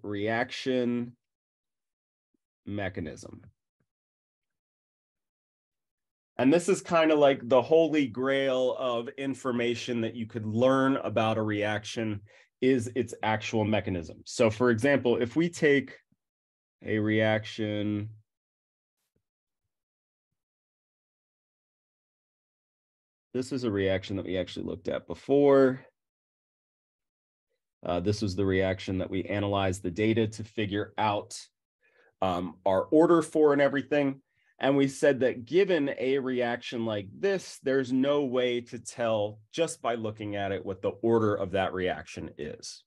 reaction mechanism. And this is kind of like the holy grail of information that you could learn about a reaction is its actual mechanism. So for example, if we take a reaction this is a reaction that we actually looked at before. This was the reaction that we analyzed the data to figure out our order for and everything. And we said that given a reaction like this, there's no way to tell just by looking at it what the order of that reaction is.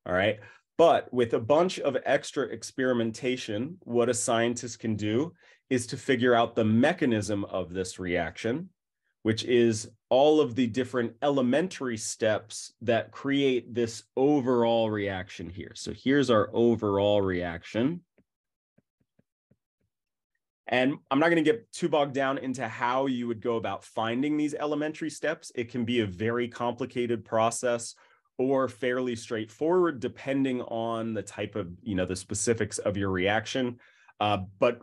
All right. But with a bunch of extra experimentation, what a scientist can do is to figure out the mechanism of this reaction, which is all of the different elementary steps that create this overall reaction here. So here's our overall reaction. And I'm not going to get too bogged down into how you would go about finding these elementary steps. It can be a very complicated process or fairly straightforward, depending on the type of, the specifics of your reaction. But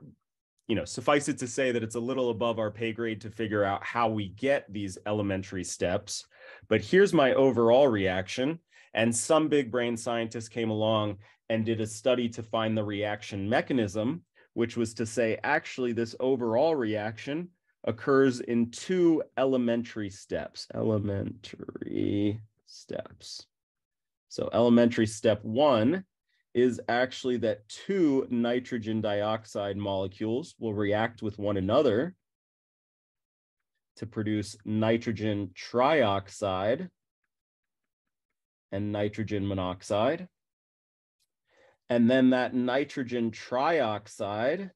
suffice it to say that it's a little above our pay grade to figure out how we get these elementary steps. But here's my overall reaction. And some big brain scientists came along and did a study to find the reaction mechanism, which was to say, actually, this overall reaction occurs in two elementary steps. So elementary step one is actually that two nitrogen dioxide molecules will react with one another to produce nitrogen trioxide and nitrogen monoxide. And then that nitrogen trioxide,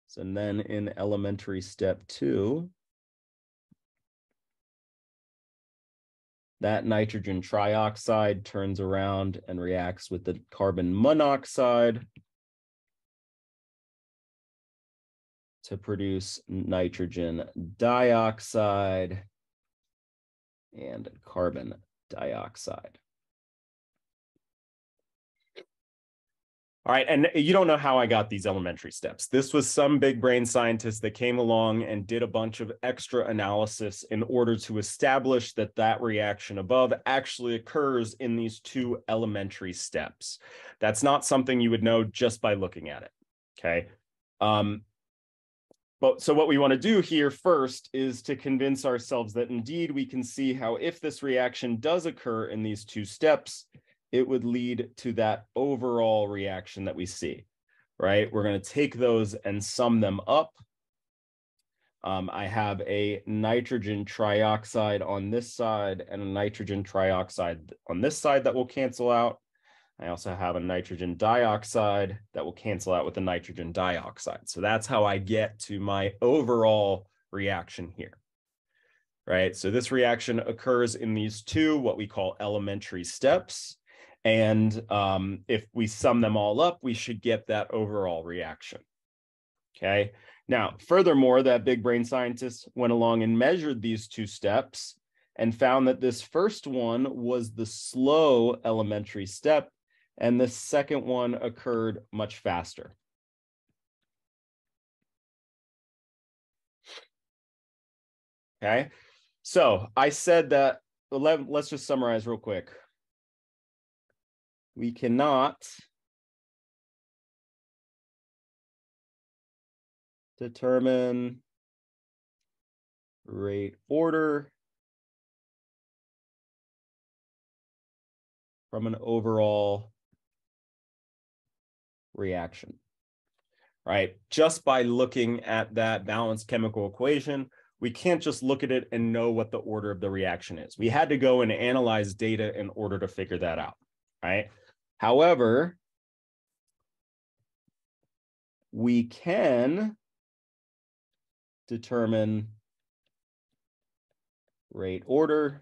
so then in elementary step two, that nitrogen trioxide turns around and reacts with the carbon monoxide to produce nitrogen dioxide and carbon dioxide. All right, and you don't know how I got these elementary steps. This was some big brain scientist that came along and did a bunch of extra analysis in order to establish that that reaction above actually occurs in these two elementary steps. That's not something you would know just by looking at it, okay? So what we want to do here first is to convince ourselves that indeed we can see how if this reaction does occur in these two steps, it would lead to that overall reaction that we see, right? We're going to take those and sum them up. I have a nitrogen trioxide on this side and a nitrogen trioxide on this side that will cancel out. I also have a nitrogen dioxide that will cancel out with the nitrogen dioxide. So that's how I get to my overall reaction here, right? So this reaction occurs in these two, what we call elementary steps. And if we sum them all up, we should get that overall reaction, okay? Now, furthermore, that big brain scientist went along and measured these two steps and found that this first one was the slow elementary step, and the second one occurred much faster. Okay, so I said that, let's just summarize real quick. We cannot determine rate order from an overall reaction, right? Just by looking at that balanced chemical equation, we can't just look at it and know what the order of the reaction is. We had to go and analyze data in order to figure that out, right? However, we can determine rate order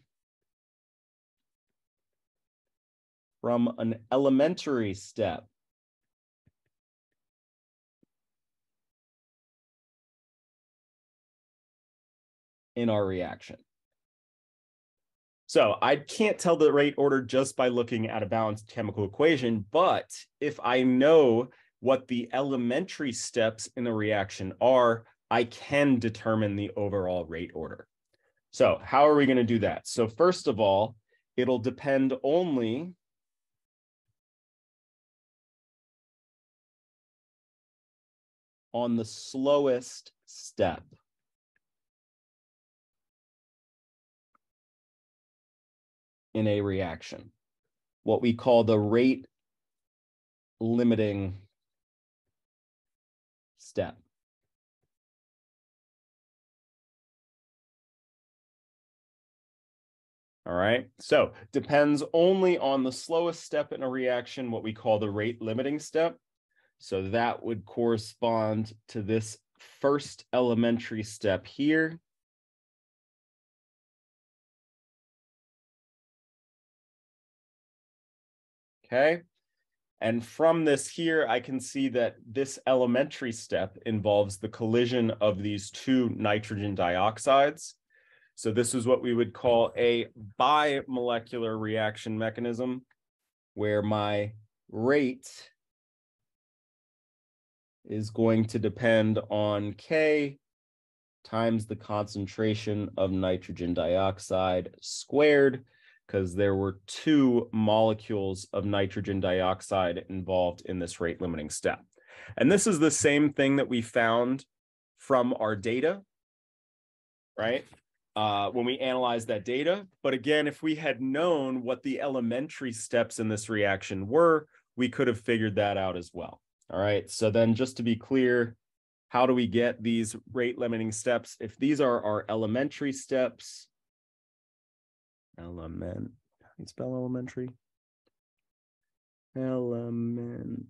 from an elementary step. In our reaction. So I can't tell the rate order just by looking at a balanced chemical equation, but if I know what the elementary steps in a reaction are, I can determine the overall rate order. So how are we going to do that? So first of all, it'll depend only on the slowest step. In a reaction, what we call the rate limiting step. All right, so depends only on the slowest step in a reaction, what we call the rate limiting step. So that would correspond to this first elementary step here. Okay, and from this here, I can see that this elementary step involves the collision of these two nitrogen dioxides. So this is what we would call a bimolecular reaction mechanism, where my rate is going to depend on K times the concentration of nitrogen dioxide squared, because there were two molecules of nitrogen dioxide involved in this rate limiting step. And this is the same thing that we found from our data, right? When we analyzed that data. But again, if we had known what the elementary steps in this reaction were, we could have figured that out as well. All right, so then just to be clear, how do we get these rate limiting steps? If these are our elementary steps, how do you spell elementary? Elementary.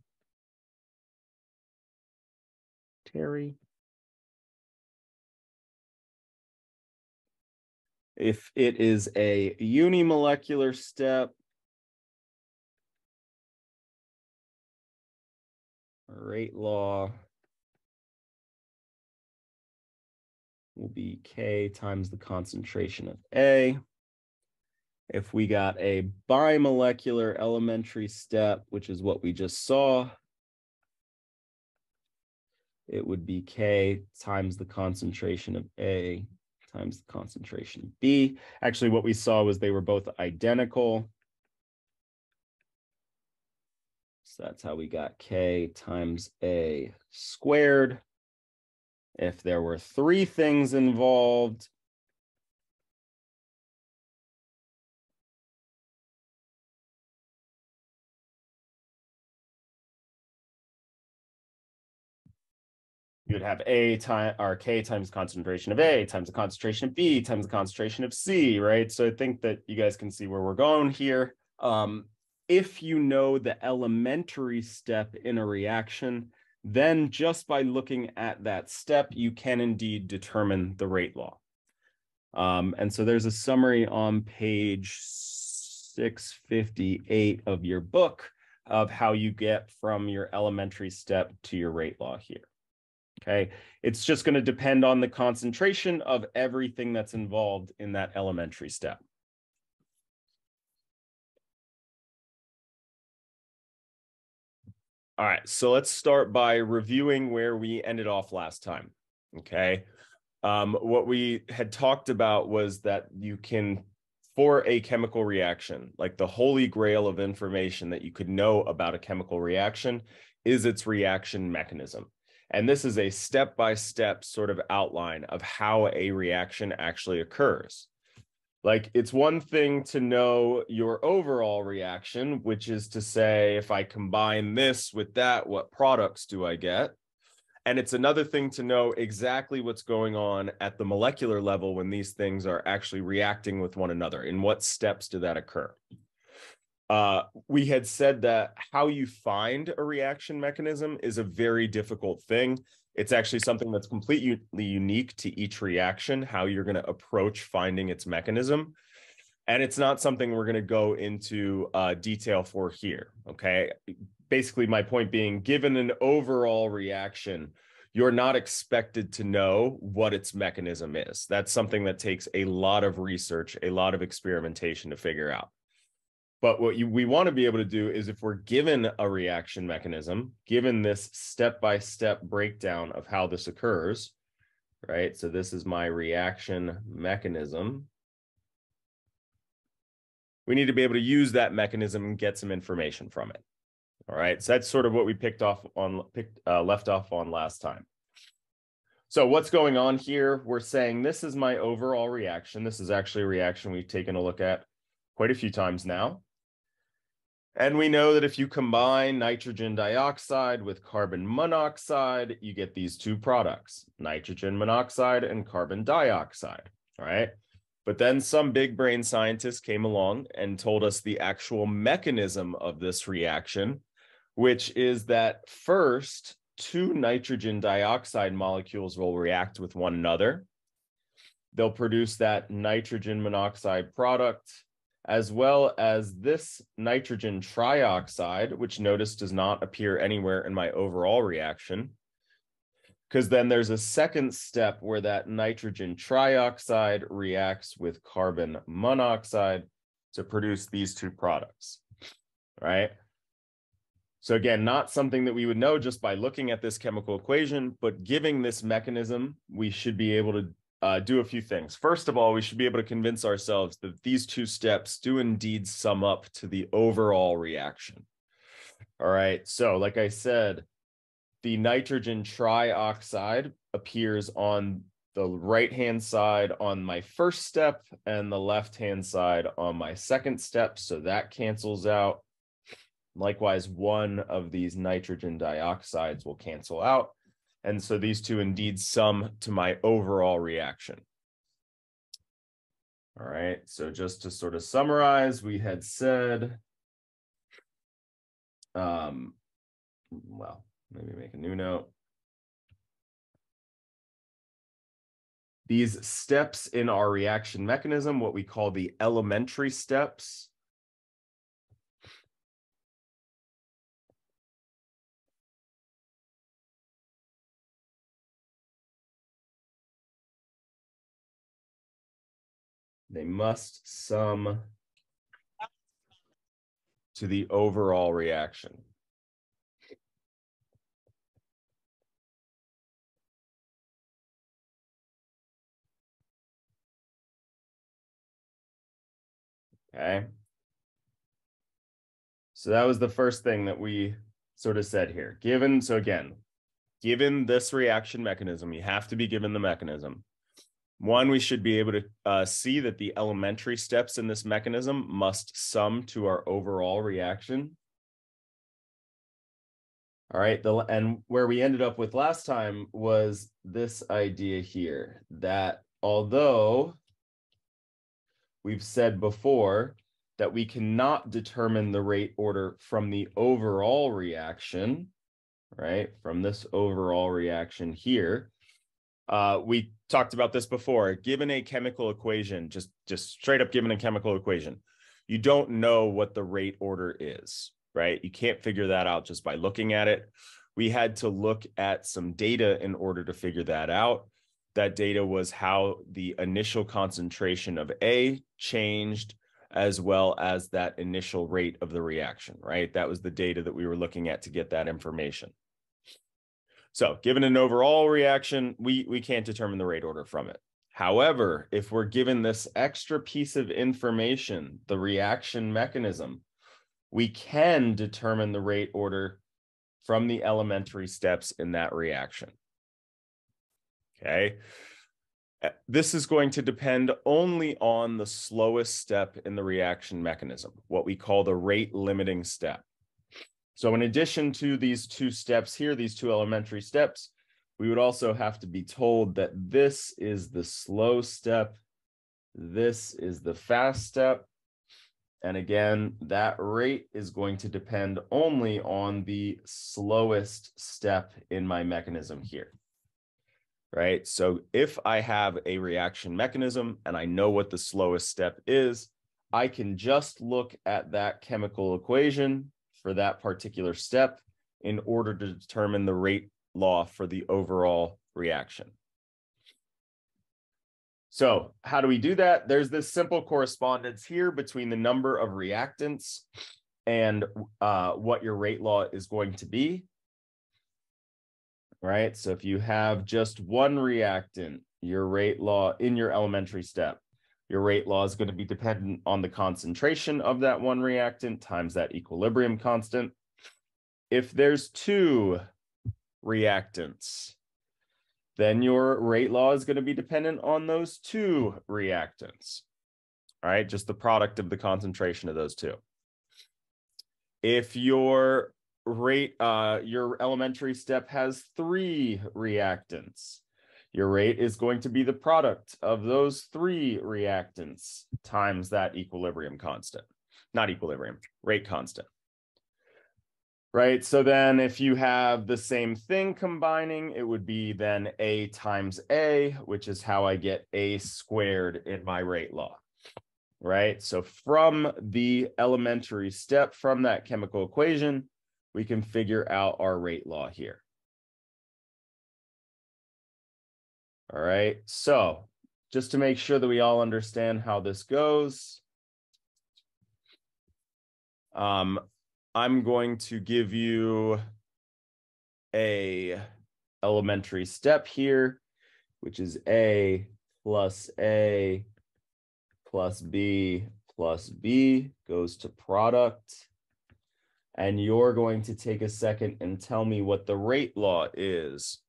If it is a unimolecular step, rate law will be K times the concentration of A. If we got a bimolecular elementary step, which is what we just saw, it would be K times the concentration of A times the concentration of B. Actually, what we saw was they were both identical. So that's how we got K times A squared. If there were three things involved, you would have A time or K times concentration of A times the concentration of B times the concentration of C, right? So I think that you guys can see where we're going here. If you know the elementary step in a reaction, then just by looking at that step, you can indeed determine the rate law. And so there's a summary on page 658 of your book of how you get from your elementary step to your rate law here. Okay, it's just going to depend on the concentration of everything that's involved in that elementary step. All right, so let's start by reviewing where we ended off last time. Okay, what we had talked about was that you can, for a chemical reaction, like the holy grail of information that you could know about a chemical reaction is its reaction mechanism. And this is a step-by-step sort of outline of how a reaction actually occurs. Like, it's one thing to know your overall reaction, which is to say, if I combine this with that, what products do I get? And it's another thing to know exactly what's going on at the molecular level when these things are actually reacting with one another. In what steps do that occur? We had said that how you find a reaction mechanism is a very difficult thing. It's actually something that's completely unique to each reaction, how you're going to approach finding its mechanism. And it's not something we're going to go into detail for here, okay? Basically, my point being, given an overall reaction, you're not expected to know what its mechanism is. That's something that takes a lot of research, a lot of experimentation to figure out. But what we want to be able to do is, if we're given a reaction mechanism, given this step-by-step breakdown of how this occurs, right? So this is my reaction mechanism. We need to be able to use that mechanism and get some information from it. All right, so that's sort of what we left off on last time. So what's going on here? We're saying this is my overall reaction. This is actually a reaction we've taken a look at quite a few times now. And we know that if you combine nitrogen dioxide with carbon monoxide, you get these two products, nitrogen monoxide and carbon dioxide, all right? But then some big brain scientists came along and told us the actual mechanism of this reaction, which is that first, two nitrogen dioxide molecules will react with one another. They'll produce that nitrogen monoxide product, as well as this nitrogen trioxide, which notice does not appear anywhere in my overall reaction, because then there's a second step where that nitrogen trioxide reacts with carbon monoxide to produce these two products, right? So again, not something that we would know just by looking at this chemical equation, but giving this mechanism, we should be able to do a few things. First of all, we should be able to convince ourselves that these two steps do indeed sum up to the overall reaction. All right, so like I said, the nitrogen trioxide appears on the right-hand side on my first step and the left-hand side on my second step, so that cancels out. Likewise, one of these nitrogen dioxides will cancel out. And so these two indeed sum to my overall reaction. All right, so just to sort of summarize, we had said, well, maybe make a new note. These steps in our reaction mechanism, what we call the elementary steps, they must sum to the overall reaction. Okay. So that was the first thing that we sort of said here. Given this reaction mechanism, you have to be given the mechanism. One, we should be able to see that the elementary steps in this mechanism must sum to our overall reaction. All right, and where we ended up with last time was this idea here, that although we've said before that we cannot determine the rate order from the overall reaction, right, from this overall reaction here, we talked about this before. Given a chemical equation, just straight up given a chemical equation, you don't know what the rate order is, right? You can't figure that out just by looking at it. We had to look at some data in order to figure that out. That data was how the initial concentration of A changed, as well as that initial rate of the reaction, right? That was the data that we were looking at to get that information. So given an overall reaction, we can't determine the rate order from it. However, if we're given this extra piece of information, the reaction mechanism, we can determine the rate order from the elementary steps in that reaction. Okay. This is going to depend only on the slowest step in the reaction mechanism, what we call the rate limiting step. So in addition to these two steps here, these two elementary steps, we would also have to be told that this is the slow step, this is the fast step. And again, that rate is going to depend only on the slowest step in my mechanism here, right? So if I have a reaction mechanism and I know what the slowest step is, I can just look at that chemical equation for that particular step in order to determine the rate law for the overall reaction. So how do we do that? There's this simple correspondence here between the number of reactants and what your rate law is going to be. Right? So if you have just one reactant, your rate law in your elementary step, your rate law is going to be dependent on the concentration of that one reactant times that equilibrium constant. If there's two reactants, then your rate law is going to be dependent on those two reactants. All right, just the product of the concentration of those two. If your your elementary step has three reactants, your rate is going to be the product of those three reactants times that equilibrium constant, not equilibrium, rate constant. Right, so then if you have the same thing combining, it would be then A times A, which is how I get A squared in my rate law. Right, so from the elementary step, from that chemical equation, we can figure out our rate law here. All right, so just to make sure that we all understand how this goes, I'm going to give you a elementary step here, which is A plus B plus B goes to product. And you're going to take a second and tell me what the rate law is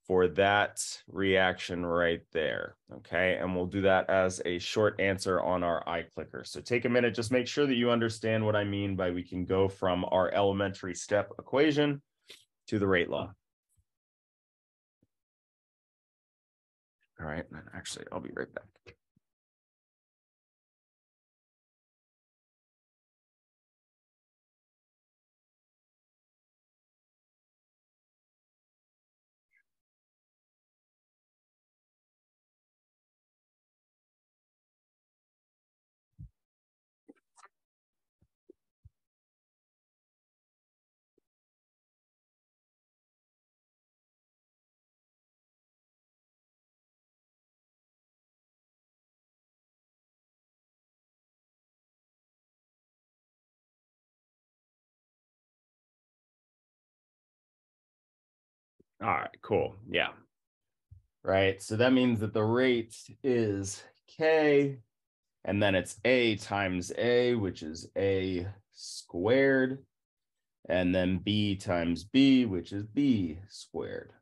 for that reaction right there. Okay, and we'll do that as a short answer on our iClicker. So take a minute, just make sure that you understand what I mean by we can go from our elementary step equation to the rate law. All right, actually, I'll be right back. All right, cool. Yeah. Right. So that means that the rate is K, and then it's A times A, which is A squared, and then B times B, which is B squared.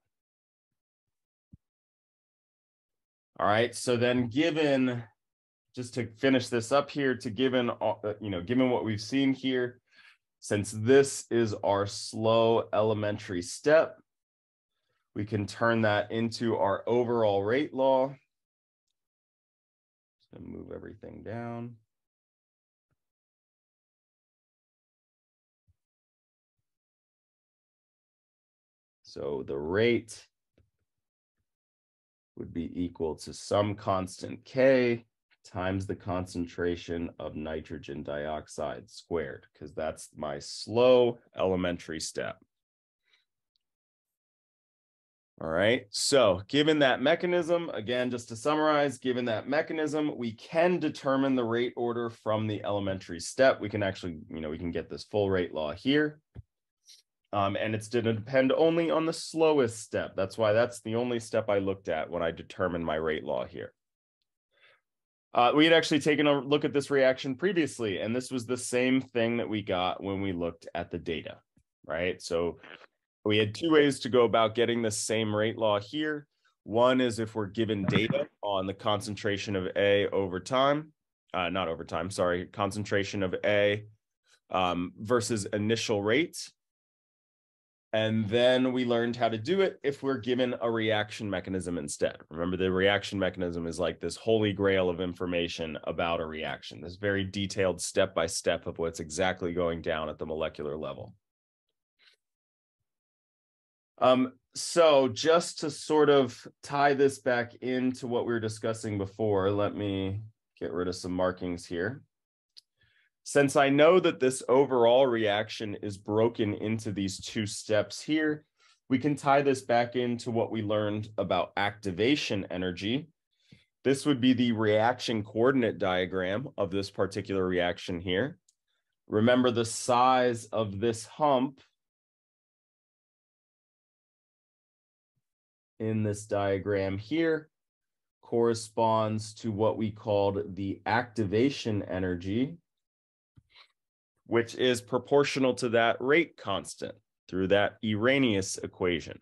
All right. So then given, just to finish this up here, to given what we've seen here, since this is our slow elementary step, we can turn that into our overall rate law. Just gonna move everything down. So the rate would be equal to some constant K times the concentration of nitrogen dioxide squared, because that's my slow elementary step. All right, so given that mechanism, again, just to summarize, given that mechanism, we can determine the rate order from the elementary step. We can actually, we can get this full rate law here. And it's going to depend only on the slowest step. That's why that's the only step I looked at when I determined my rate law here. We had actually taken a look at this reaction previously, and this was the same thing that we got when we looked at the data, right? So we had two ways to go about getting the same rate law here. One is if we're given data on the concentration of A over time, not over time, sorry, concentration of A versus initial rates. And then we learned how to do it if we're given a reaction mechanism instead. Remember, the reaction mechanism is like this holy grail of information about a reaction, this very detailed step-by-step of what's exactly going down at the molecular level. So just to sort of tie this back into what we were discussing before, let me get rid of some markings here. Since I know that this overall reaction is broken into these two steps here, We can tie this back into what we learned about activation energy. This would be the reaction coordinate diagram of this particular reaction here. Remember, the size of this hump in this diagram here corresponds to what we called the activation energy, which is proportional to that rate constant through that Arrhenius equation.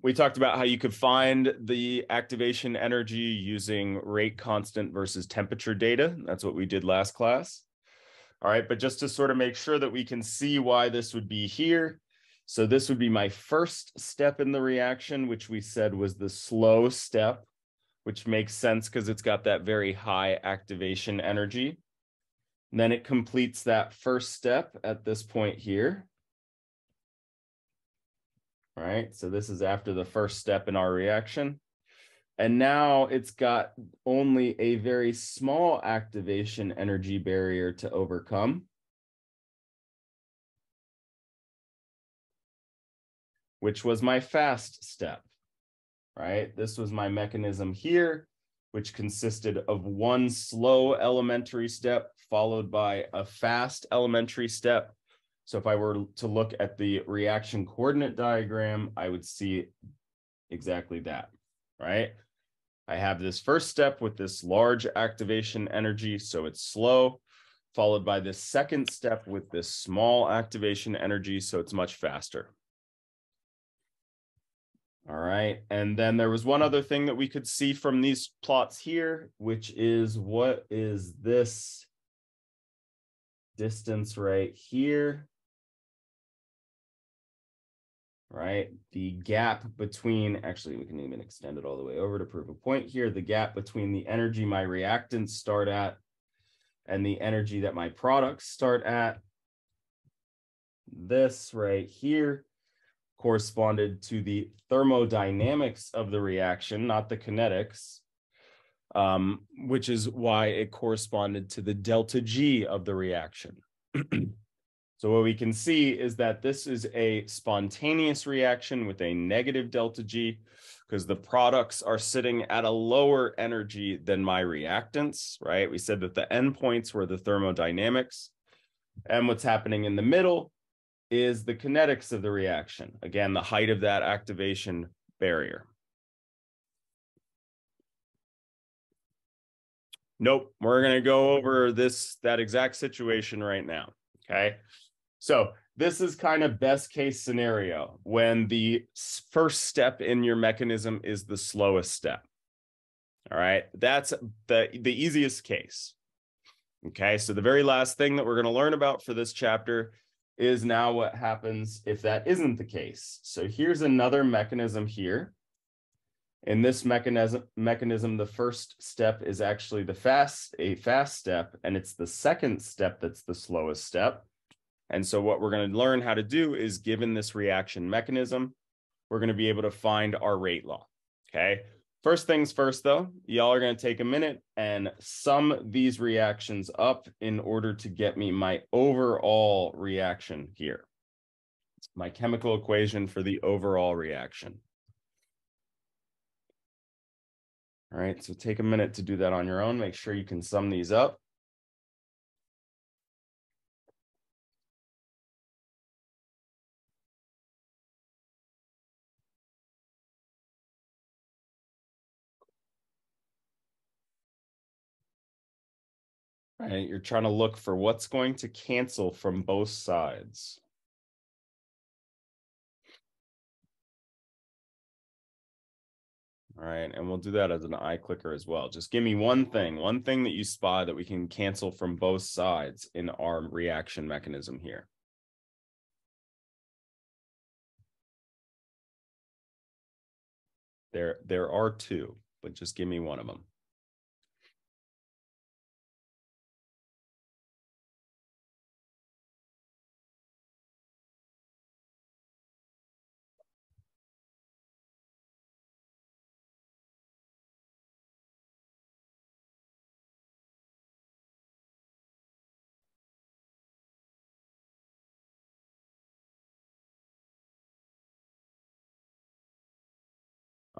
We talked about how you could find the activation energy using rate constant versus temperature data. That's what we did last class. All right, but just to sort of make sure that we can see why this would be here. So this would be my first step in the reaction, which we said was the slow step, which makes sense because it's got that very high activation energy. And then it completes that first step at this point here. All right, so this is after the first step in our reaction. And now it's got only a very small activation energy barrier to overcome, which was my fast step, right? This was my mechanism here, which consisted of one slow elementary step followed by a fast elementary step. So if I were to look at the reaction coordinate diagram, I would see exactly that, right? I have this first step with this large activation energy, so it's slow, followed by this second step with this small activation energy, so it's much faster. All right, and then there was one other thing that we could see from these plots here, which is what is this distance right here? Right, the gap between, actually we can even extend it all the way over to prove a point here, the gap between the energy my reactants start at and the energy that my products start at, this right here corresponded to the thermodynamics of the reaction, not the kinetics, which is why it corresponded to the delta G of the reaction. So what we can see is that this is a spontaneous reaction with a negative delta G because the products are sitting at a lower energy than my reactants, right? We said that the endpoints were the thermodynamics. And what's happening in the middle is the kinetics of the reaction. Again, the height of that activation barrier. Nope, we're going to go over that exact situation right now, okay? So this is kind of best case scenario when the first step in your mechanism is the slowest step. All right, that's the easiest case. Okay, so the very last thing that we're going to learn about for this chapter is now what happens if that isn't the case. So here's another mechanism here. In this mechanism, the first step is actually a fast step, and it's the second step that's the slowest step. And so what we're going to learn how to do is, given this reaction mechanism, we're going to be able to find our rate law, okay? First things first, though, y'all are going to take a minute and sum these reactions up in order to get me my overall reaction here, my chemical equation for the overall reaction. All right, so take a minute to do that on your own. Make sure you can sum these up. Right, you're trying to look for what's going to cancel from both sides. All right, and we'll do that as an eye clicker as well. Just give me one thing that you spot that we can cancel from both sides in our reaction mechanism here. There are two, but just give me one of them.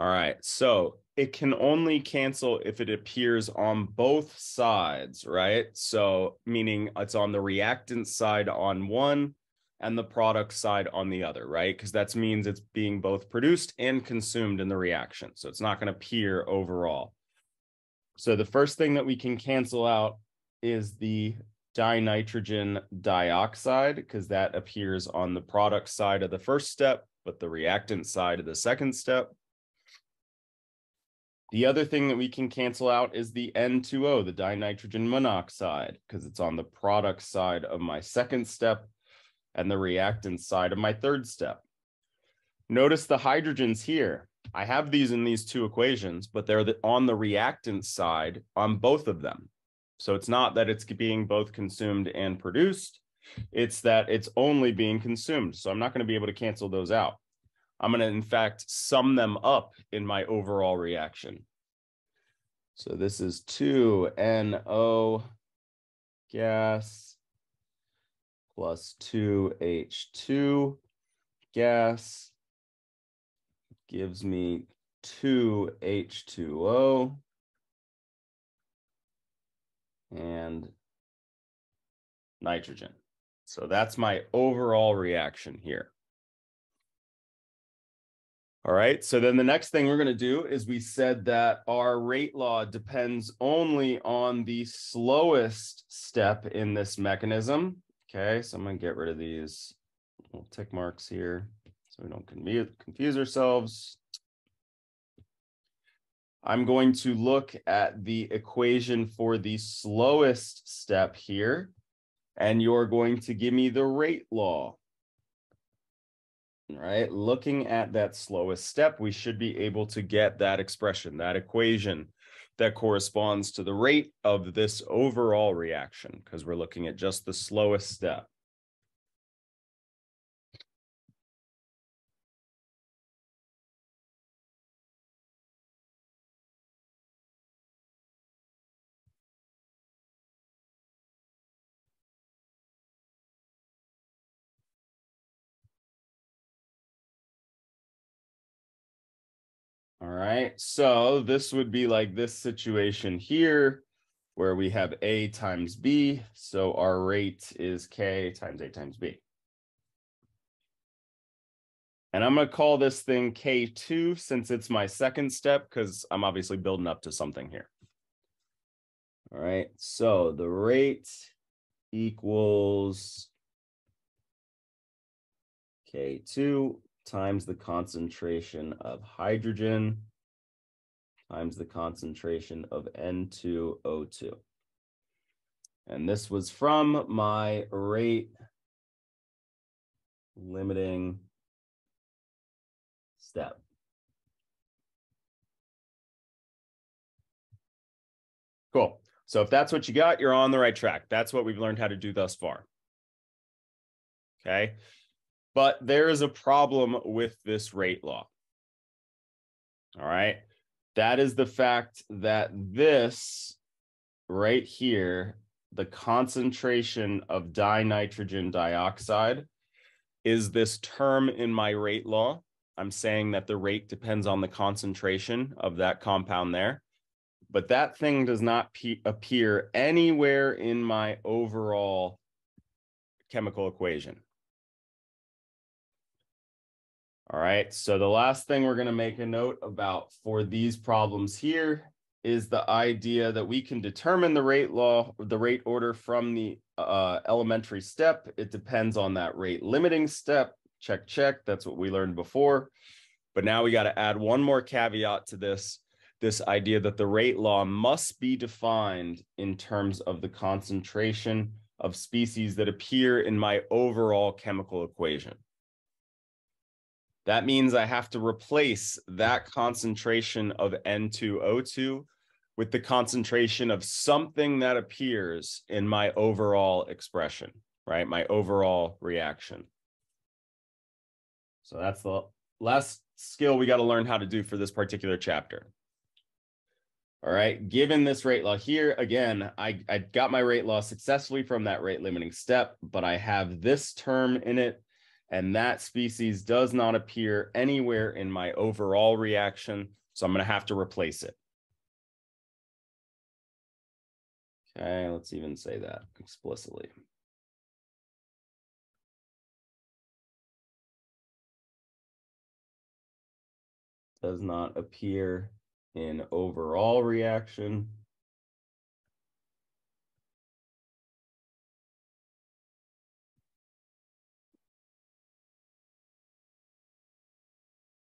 All right, so it can only cancel if it appears on both sides, right? So meaning it's on the reactant side on one and the product side on the other, right? Because that means it's being both produced and consumed in the reaction. So it's not going to appear overall. So the first thing that we can cancel out is the dinitrogen dioxide, because that appears on the product side of the first step, but the reactant side of the second step. The other thing that we can cancel out is the N2O, the dinitrogen monoxide, because it's on the product side of my second step and the reactant side of my third step. Notice the hydrogens here. I have these in these two equations, but they're on the reactant side on both of them. So it's not that it's being both consumed and produced. It's that it's only being consumed. So I'm not going to be able to cancel those out. I'm going to, in fact, sum them up in my overall reaction. So this is 2NO gas plus 2H2 gas gives me 2H2O and nitrogen. So that's my overall reaction here. All right, so then the next thing we're going to do is we said that our rate law depends only on the slowest step in this mechanism. Okay, so I'm going to get rid of these little tick marks here so we don't confuse ourselves. I'm going to look at the equation for the slowest step here, and you're going to give me the rate law. All right, looking at that slowest step, we should be able to get that expression, that equation that corresponds to the rate of this overall reaction, because we're looking at just the slowest step. All right, so this would be like this situation here where we have A times B. So our rate is K times A times B. And I'm going to call this thing K2 since it's my second step, because I'm obviously building up to something here. All right, so the rate equals K2 times the concentration of hydrogen times the concentration of N2O2. And this was from my rate limiting step. Cool. So if that's what you got, you're on the right track. That's what we've learned how to do thus far. Okay. But there is a problem with this rate law. All right. That is the fact that this right here, the concentration of dinitrogen dioxide, is this term in my rate law. I'm saying that the rate depends on the concentration of that compound there. But that thing does not appear anywhere in my overall chemical equation. All right, so the last thing we're going to make a note about for these problems here is the idea that we can determine the rate law, the rate order from the elementary step. It depends on that rate limiting step. Check, check. That's what we learned before. But now we got to add one more caveat to this idea that the rate law must be defined in terms of the concentration of species that appear in my overall chemical equation. That means I have to replace that concentration of N2O2 with the concentration of something that appears in my overall expression, right? My overall reaction. So that's the last skill we got to learn how to do for this particular chapter. All right, given this rate law here, again, I got my rate law successfully from that rate limiting step, but I have this term in it. And that species does not appear anywhere in my overall reaction. So I'm going to have to replace it. Okay, let's even say that explicitly. Does not appear in overall reaction.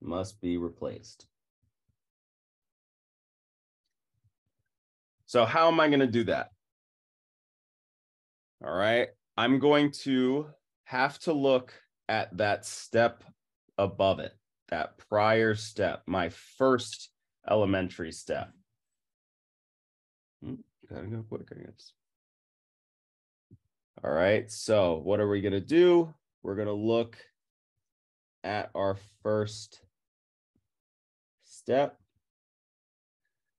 Must be replaced. So how am I going to do that? All right, I'm going to have to look at that step above it, that prior step, my first elementary step. Gotta go quick, I guess. All right, so what are we going to do? We're going to look at our first step,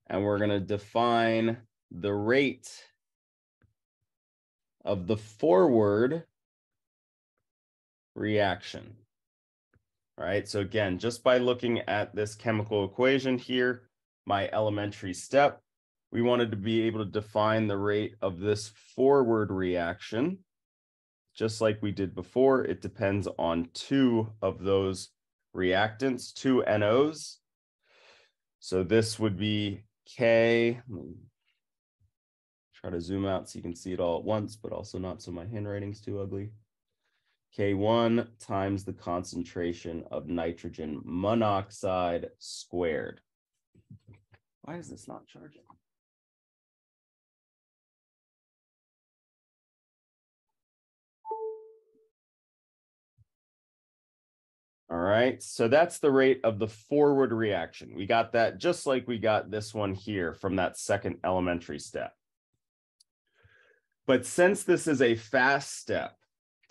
and we're going to define the rate of the forward reaction. All right, so again, just by looking at this chemical equation here, my elementary step, we wanted to be able to define the rate of this forward reaction. Just like we did before, it depends on two of those reactants, two NOs. So this would be K. Try to zoom out so you can see it all at once, but also not so my handwriting's too ugly. K1 times the concentration of nitrogen monoxide squared. Why is this not charging? All right, so that's the rate of the forward reaction. We got that just like we got this one here from that second elementary step. But since this is a fast step,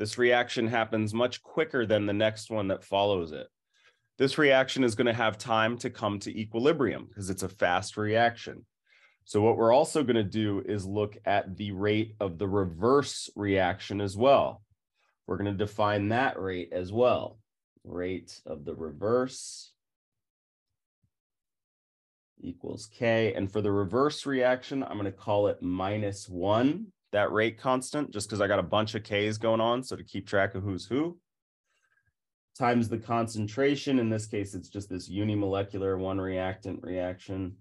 this reaction happens much quicker than the next one that follows it. This reaction is going to have time to come to equilibrium because it's a fast reaction. So what we're also going to do is look at the rate of the reverse reaction as well. We're going to define that rate as well. Rate of the reverse equals K. And for the reverse reaction, I'm going to call it -1, that rate constant, just because I got a bunch of Ks going on. So to keep track of who's who, times the concentration. In this case, it's just this unimolecular one reactant reaction.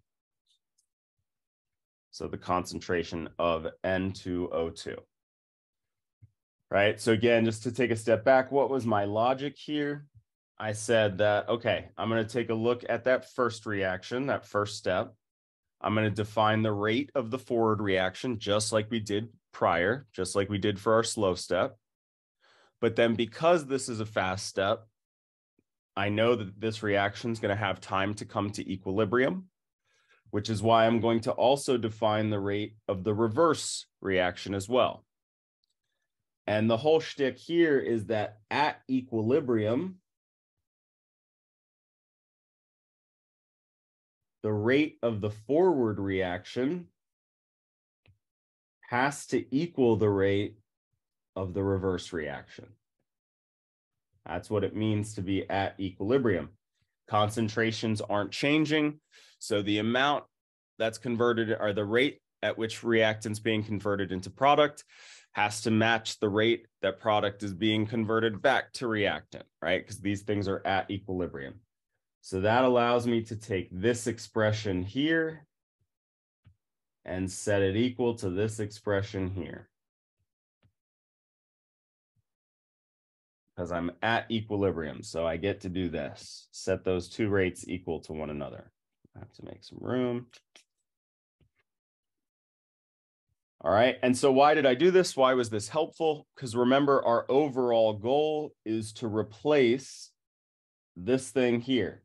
So the concentration of N2O2. Right. So again, just to take a step back, what was my logic here? I said that, okay, I'm going to take a look at that first reaction, that first step. I'm going to define the rate of the forward reaction, just like we did prior, just like we did for our slow step. But then because this is a fast step, I know that this reaction is going to have time to come to equilibrium, which is why I'm going to also define the rate of the reverse reaction as well. And the whole shtick here is that at equilibrium, the rate of the forward reaction has to equal the rate of the reverse reaction. That's what it means to be at equilibrium. Concentrations aren't changing, so the amount that's converted, or the rate at which reactant's being converted into product, has to match the rate that product is being converted back to reactant, right? Because these things are at equilibrium. So that allows me to take this expression here and set it equal to this expression here. Because I'm at equilibrium, so I get to do this. Set those two rates equal to one another. I have to make some room. All right, and so why did I do this? Why was this helpful? Because remember, our overall goal is to replace this thing here,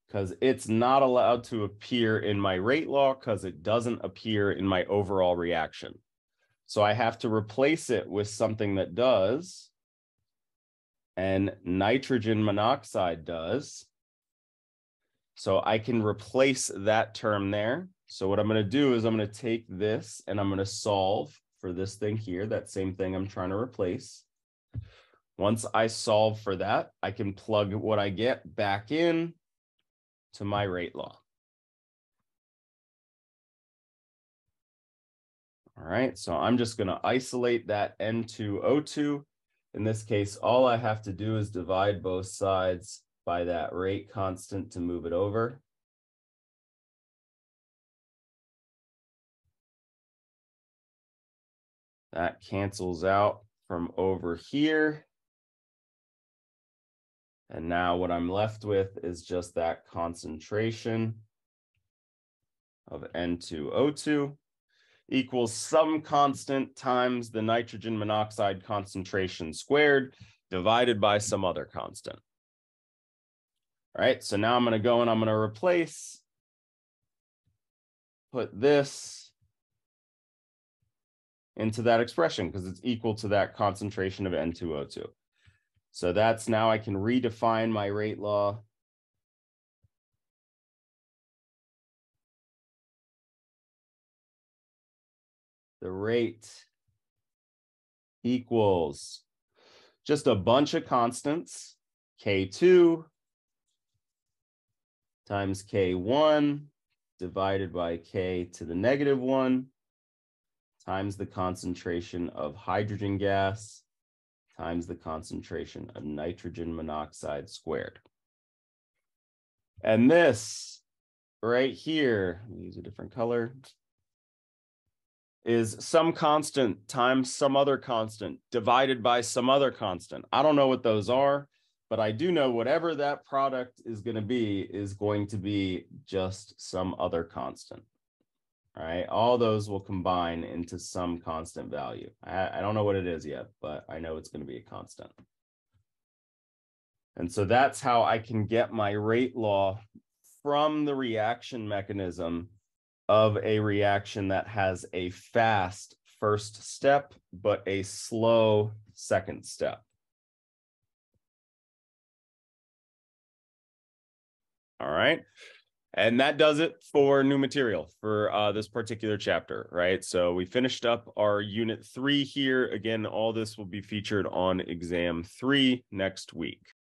because it's not allowed to appear in my rate law because it doesn't appear in my overall reaction. So I have to replace it with something that does, and nitrogen monoxide does. So I can replace that term there. So what I'm going to do is I'm going to take this and I'm going to solve for this thing here, that same thing I'm trying to replace. Once I solve for that, I can plug what I get back in to my rate law. All right, so I'm just going to isolate that N2O2. In this case, all I have to do is divide both sides by that rate constant to move it over. That cancels out from over here. And now what I'm left with is just that concentration of N2O2 equals some constant times the nitrogen monoxide concentration squared divided by some other constant. All right, so now I'm going to go and I'm going to replace, put this into that expression because it's equal to that concentration of N2O2. So that's now I can redefine my rate law. The rate equals just a bunch of constants, K2 times K1 divided by K to the -1 times the concentration of hydrogen gas times the concentration of nitrogen monoxide squared. And this right here, let me use a different color, is some constant times some other constant divided by some other constant. I don't know what those are, but I do know whatever that product is going to be just some other constant. All right, all those will combine into some constant value. I don't know what it is yet, but I know it's going to be a constant. And so that's how I can get my rate law from the reaction mechanism of a reaction that has a fast first step, but a slow second step. All right. And that does it for new material for this particular chapter, right? So we finished up our unit 3 here. Again, all this will be featured on exam 3 next week.